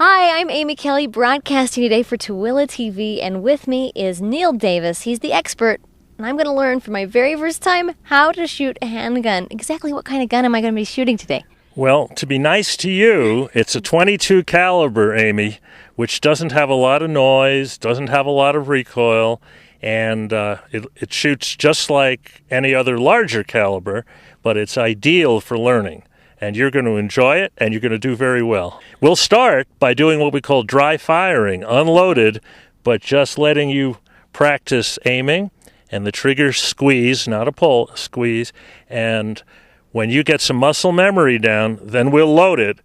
Hi, I'm Amy Kelly, broadcasting today for TooeleTV, and with me is Neal Davis. He's the expert, and I'm going to learn for my very first time how to shoot a handgun. Exactly what kind of gun am I going to be shooting today? Well, to be nice to you, it's a .22 caliber, Amy, which doesn't have a lot of noise, doesn't have a lot of recoil, and it shoots just like any other larger caliber, but it's ideal for learning. And you're going to enjoy it, and you're going to do very well. We'll start by doing what we call dry firing, unloaded, but just letting you practice aiming, and the trigger squeeze, not a pull, squeeze, and when you get some muscle memory down, then we'll load it,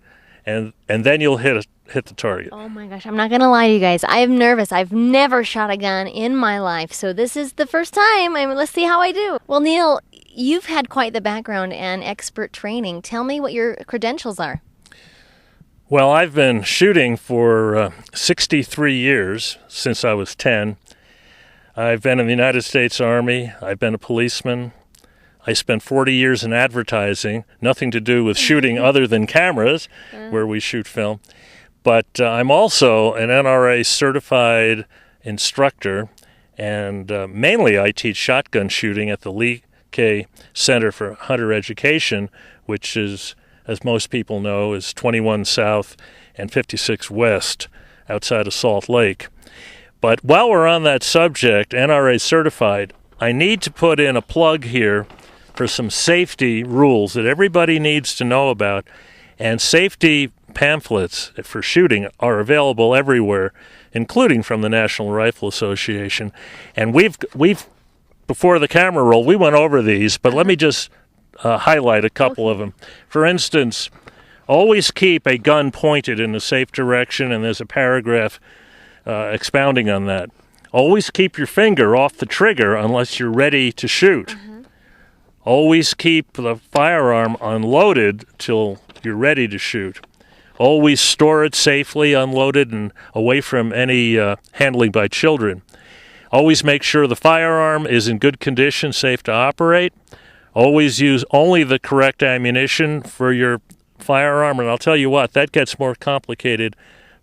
and then you'll hit the target. Oh my gosh, I'm not going to lie to you guys. I'm nervous. I've never shot a gun in my life, so this is the first time. Let's see how I do. Well, Neal, you've had quite the background and expert training. Tell me what your credentials are. Well, I've been shooting for 63 years, since I was 10. I've been in the United States Army. I've been a policeman. I spent 40 years in advertising, nothing to do with shooting other than cameras, where we shoot film. But I'm also an NRA certified instructor, and mainly I teach shotgun shooting at the Lee K Center for Hunter Education, which is, as most people know, is 21 South and 56 West outside of Salt Lake. But while we're on that subject, NRA certified, I need to put in a plug here for some safety rules that everybody needs to know about. And safety pamphlets for shooting are available everywhere, including from the National Rifle Association. And we've before the camera roll, we went over these, but let me just highlight a couple of them. For instance, always keep a gun pointed in a safe direction, and there's a paragraph expounding on that. Always keep your finger off the trigger unless you're ready to shoot. Always keep the firearm unloaded till you're ready to shoot. Always store it safely, unloaded, and away from any handling by children. Always make sure the firearm is in good condition, safe to operate. Always use only the correct ammunition for your firearm, and I'll tell you what, that gets more complicated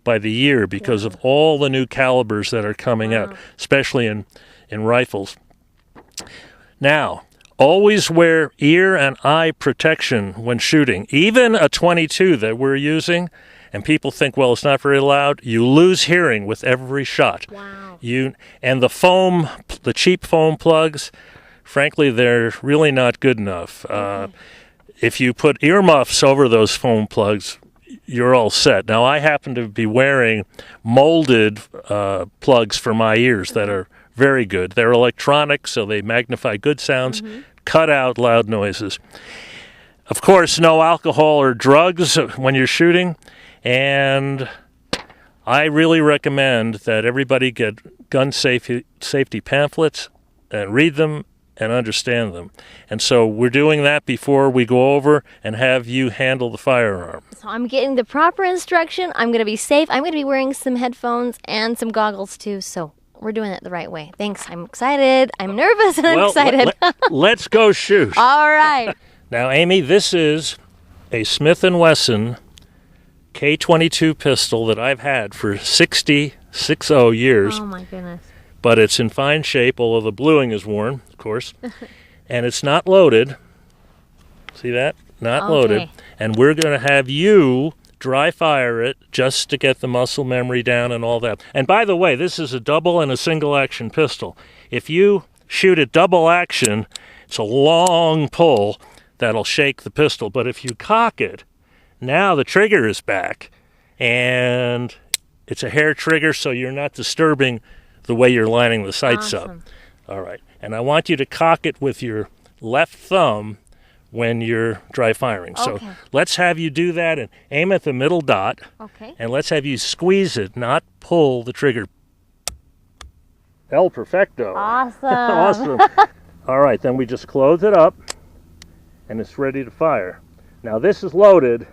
by the year because of all the new calibers that are coming out, especially in rifles. Now, always wear ear and eye protection when shooting. Even a .22 that we're using, and people think, well, it's not very loud, you lose hearing with every shot. Wow. And the foam, the cheap foam plugs, frankly, they're really not good enough. If you put earmuffs over those foam plugs, you're all set. Now, I happen to be wearing molded plugs for my ears that are very good. They're electronic, so they magnify good sounds, cut out loud noises. Of course, no alcohol or drugs when you're shooting, and I really recommend that everybody get gun safety pamphlets and read them and understand them. And so we're doing that before we go over and have you handle the firearm. So I'm getting the proper instruction. I'm going to be safe. I'm going to be wearing some headphones and some goggles too, so we're doing it the right way. Thanks. I'm excited. I'm nervous, and I'm excited. Let's go shoot. All right. Now, Amy, this is a Smith & Wesson K22 pistol that I've had for 60 years. Oh, my goodness. But it's in fine shape, although the bluing is worn, of course. And it's not loaded. See that? Not loaded. And we're going to have you dry fire it just to get the muscle memory down and all that. And by the way, this is a double and a single action pistol. If you shoot it double action, it's a long pull that'll shake the pistol. But if you cock it, now the trigger is back, and it's a hair trigger, so you're not disturbing the way you're lining the sights up. All right. And I want you to cock it with your left thumb when you're dry firing. So let's have you do that and aim at the middle dot. And let's have you squeeze it, not pull the trigger. El perfecto. Awesome. Awesome. All right, then we just close it up, and it's ready to fire. Now this is loaded,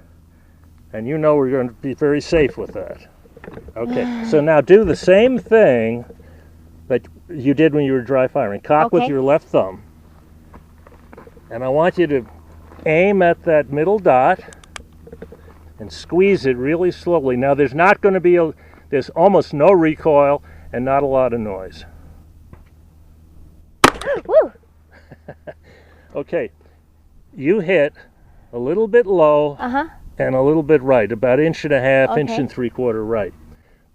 and you know we're going to be very safe with that. Okay, so now do the same thing that you did when you were dry firing. Cock with your left thumb. And I want you to aim at that middle dot and squeeze it really slowly. Now there's not going to be there's almost no recoil and not a lot of noise. Woo! Okay, you hit a little bit low and a little bit right, about 1.5 inches, 1.75 inches right.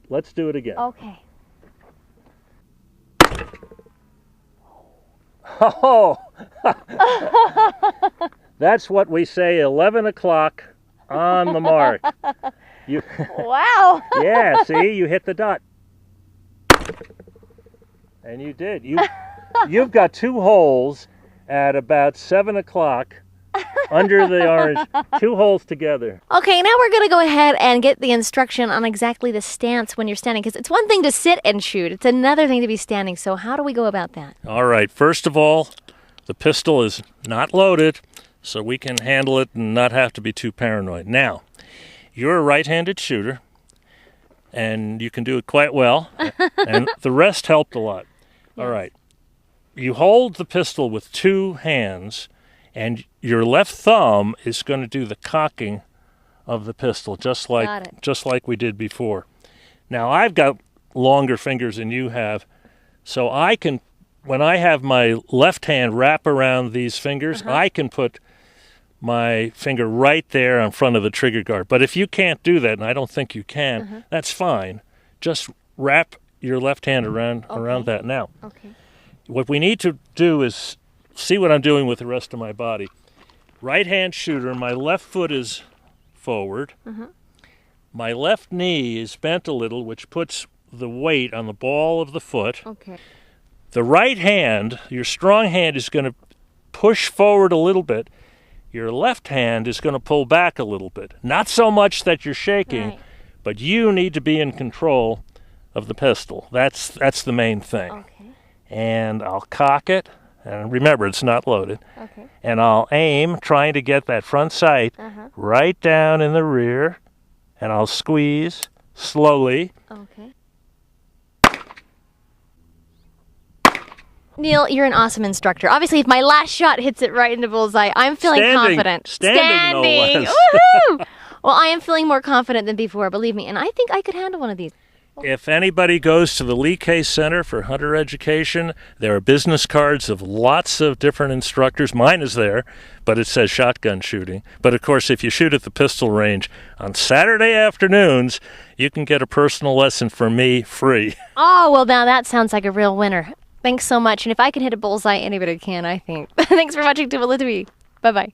Let's do it again. Okay. Oh, that's what we say, 11 o'clock on the mark. Wow. Yeah, see, you hit the dot. And you did. You've got 2 holes at about 7 o'clock under the orange, 2 holes together. Okay, now we're going to go ahead and get the instruction on exactly the stance when you're standing, because it's one thing to sit and shoot. It's another thing to be standing. So how do we go about that? All right. First of all, the pistol is not loaded, so we can handle it and not have to be too paranoid. Now, you're a right-handed shooter, and you can do it quite well, and the rest helped a lot. Yes. All right. You hold the pistol with 2 hands, and your left thumb is going to do the cocking of the pistol, just like we did before. Now, I've got longer fingers than you have, so I can, when I have my left hand wrap around these fingers, I can put my finger right there in front of the trigger guard. But if you can't do that, and I don't think you can, that's fine. Just wrap your left hand around that now. Okay. What we need to do is see what I'm doing with the rest of my body. Right-hand shooter, my left foot is forward. My left knee is bent a little, which puts the weight on the ball of the foot. Okay. The right hand, your strong hand, is going to push forward a little bit. Your left hand is going to pull back a little bit. Not so much that you're shaking, but you need to be in control of the pistol. That's the main thing. Okay. And I'll cock it, and remember, it's not loaded. Okay. And I'll aim, trying to get that front sight right down in the rear, and I'll squeeze slowly. Okay. Neal, you're an awesome instructor. Obviously, if my last shot hits it right in the bullseye, I'm feeling confident. Standing. No less. Well, I am feeling more confident than before, believe me, and I think I could handle one of these. If anybody goes to the Lee Case Center for Hunter Education, there are business cards of lots of different instructors. Mine is there, but it says shotgun shooting. But, of course, if you shoot at the pistol range on Saturday afternoons, you can get a personal lesson from me free. Oh, well, now that sounds like a real winner. Thanks so much. And if I can hit a bullseye, anybody can, I think. Thanks for watching TooeleTV. Bye-bye.